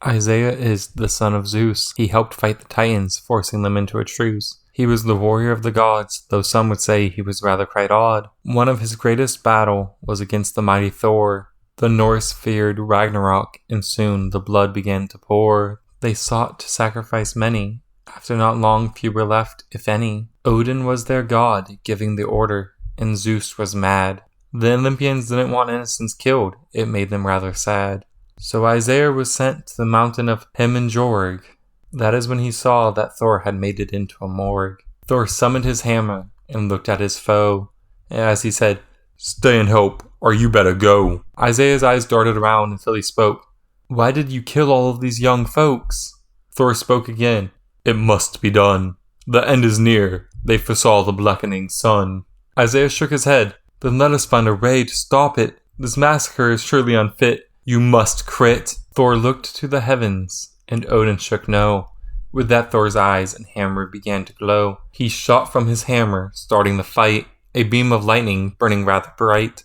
Isaiah is the son of Zeus. He helped fight the Titans, forcing them into a truce. He was the warrior of the gods, though some would say he was rather quite odd. One of his greatest battle was against the mighty Thor. The Norse feared Ragnarok, and soon the blood began to pour. They sought to sacrifice many. After not long, few were left, if any. Odin was their god, giving the order, and Zeus was mad. The Olympians didn't want innocents killed. It made them rather sad. So Isaiah was sent to the mountain of Himinjorg. That is when he saw that Thor had made it into a morgue. Thor summoned his hammer and looked at his foe, as he said, "Stay and help, or you better go." Isaiah's eyes darted around until he spoke. "Why did you kill all of these young folks?" Thor spoke again. "It must be done. The end is near. They foresaw the blackening sun." Isaiah shook his head. "Then let us find a way to stop it. This massacre is surely unfit. You must quit." Thor looked to the heavens, and Odin shook no. With that, Thor's eyes and hammer began to glow. He shot from his hammer, starting the fight, a beam of lightning burning rather bright.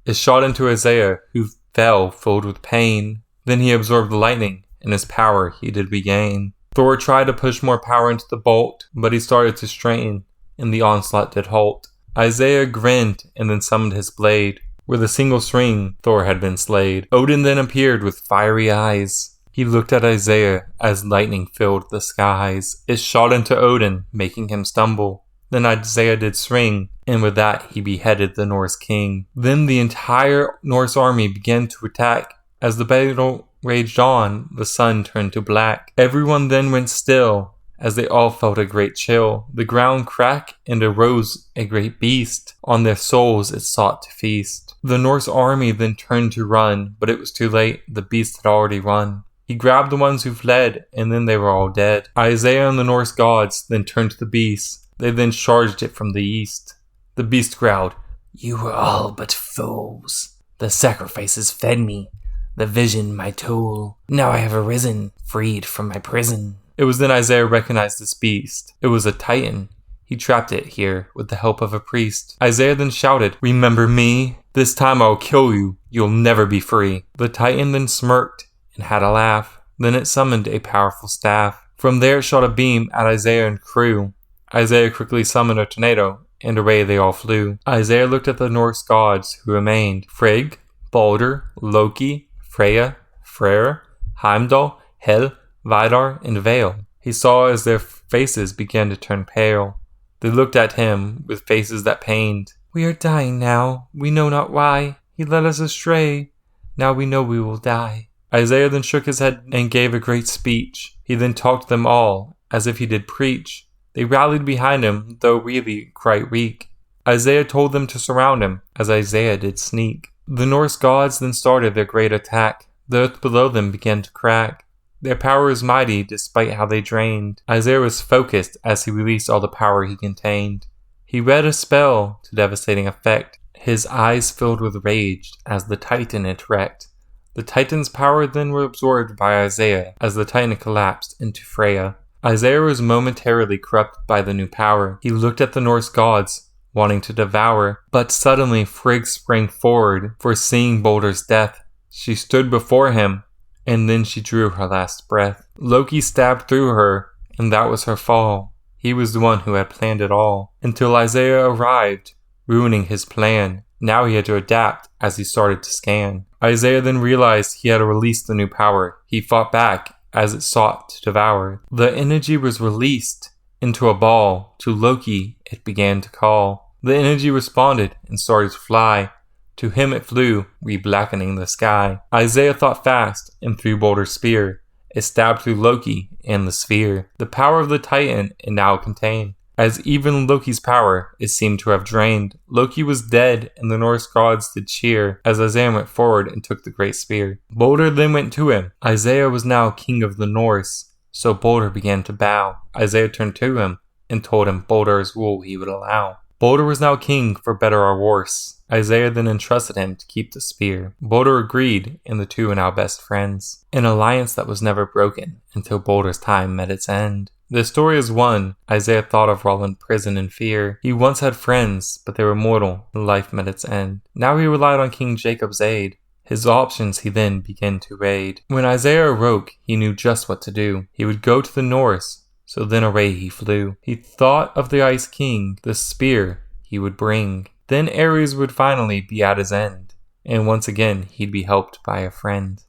It shot into Isaiah, who fell, filled with pain. Then he absorbed the lightning, and his power he did regain. Thor tried to push more power into the bolt, but he started to strain, and the onslaught did halt. Isaiah grinned, and then summoned his blade. With a single swing, Thor had been slayed. Odin then appeared with fiery eyes. He looked at Isaiah as lightning filled the skies. It shot into Odin, making him stumble. Then Isaiah did swing, and with that he beheaded the Norse king. Then the entire Norse army began to attack. As the battle raged on, the sun turned to black. Everyone then went still, as they all felt a great chill. The ground cracked, and arose a great beast. On their souls it sought to feast. The Norse army then turned to run, but it was too late. The beast had already run. He grabbed the ones who fled, and then they were all dead. Isaiah and the Norse gods then turned to the beast. They then charged it from the east. The beast growled, "You were all but fools. The sacrifices fed me, the vision my tool. Now I have arisen, freed from my prison." It was then Isaiah recognized this beast. It was a Titan. He trapped it here with the help of a priest. Isaiah then shouted, "Remember me? This time I'll kill you. You'll never be free." The Titan then smirked and had a laugh. Then it summoned a powerful staff. From there it shot a beam at Isaiah and crew. Isaiah quickly summoned a tornado, and away they all flew. Isaiah looked at the Norse gods who remained: Frigg, Balder, Loki, Freya, Freyr, Heimdall, Hel, Vidar, and Vale. He saw as their faces began to turn pale. They looked at him with faces that pained. "We are dying now. We know not why. He led us astray. Now we know we will die." Isaiah then shook his head and gave a great speech. He then talked to them all, as if he did preach. They rallied behind him, though really quite weak. Isaiah told them to surround him, as Isaiah did sneak. The Norse gods then started their great attack. The earth below them began to crack. Their power was mighty, despite how they drained. Isaiah was focused as he released all the power he contained. He read a spell to devastating effect. His eyes filled with rage as the Titan it wrecked. The Titan's power then were absorbed by Isaiah as the Titan collapsed into Freya. Isaiah was momentarily corrupted by the new power. He looked at the Norse gods, wanting to devour, but suddenly Frigg sprang forward, foreseeing Balder's death. She stood before him, and then she drew her last breath. Loki stabbed through her, and that was her fall. He was the one who had planned it all, until Isaiah arrived, ruining his plan. Now he had to adapt as he started to scan. Isaiah then realized he had to release the new power. He fought back as it sought to devour. The energy was released into a ball. To Loki, it began to call. The energy responded and started to fly. To him it flew, re-blackening the sky. Isaiah thought fast and threw Balder's spear. It stabbed through Loki and the sphere. The power of the Titan it now contained. As even Loki's power, it seemed to have drained. Loki was dead, and the Norse gods did cheer as Isaiah went forward and took the great spear. Balder then went to him. Isaiah was now king of the Norse, so Balder began to bow. Isaiah turned to him and told him Balder's rule he would allow. Balder was now king, for better or worse. Isaiah then entrusted him to keep the spear. Balder agreed, and the two are now best friends. An alliance that was never broken until Balder's time met its end. The story is one Isaiah thought of while in prison in fear. He once had friends, but they were mortal, and life met its end. Now he relied on King Jacob's aid. His options he then began to raid. When Isaiah awoke, he knew just what to do. He would go to the north, so then away he flew. He thought of the Ice King, the spear he would bring. Then Ares would finally be at his end, and once again he'd be helped by a friend.